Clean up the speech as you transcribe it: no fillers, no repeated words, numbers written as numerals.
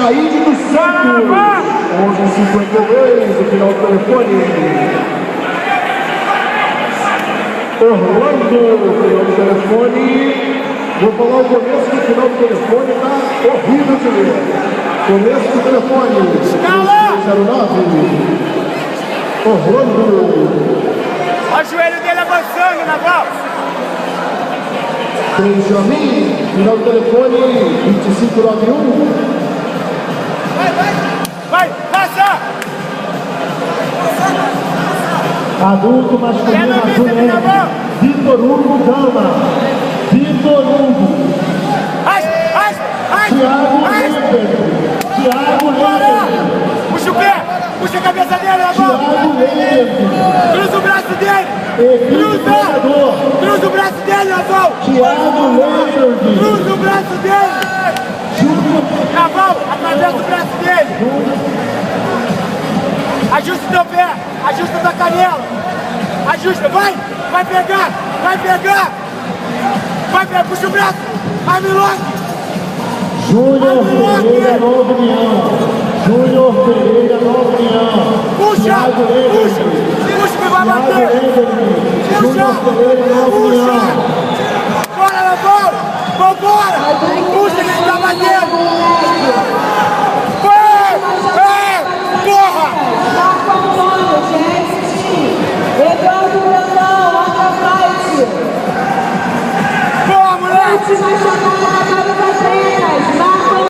Jair dos Santos, 11:52, o final do telefone. Orlando, o final do telefone. Vou falar o começo do final do telefone, tá horrível de ler. Começo do telefone. Escala! 09. Orlando. Olha o joelho dele avançando, Naval. Benjamin, final do telefone 2591. Vai, passa! Adulto masculino azul, Vitor Hugo Gama. Vitor Hugo. Thiago Leber. Thiago Leber. Puxa o pé! Puxa a cabeça dele, Naval! Thiago Leber. Cruza o braço dele! Cruza! Cruza o braço dele, Naval! Thiago Leber. Cruza o braço dele! Naval, atravessa o braço dele! Ajusta o teu pé! Ajusta a tua canela! Ajusta! Vai! Vai pegar! Vai pegar! Vai pegar! Puxa o braço! Armlock! Júnior Pereira, Nova União. Júnior Pereira, Nova União. Puxa! Thiago Leber. Puxa! Puxa que vai Thiago bater! Leber. Júnior Pereira, Nova União. Bora, Naval! Vambora!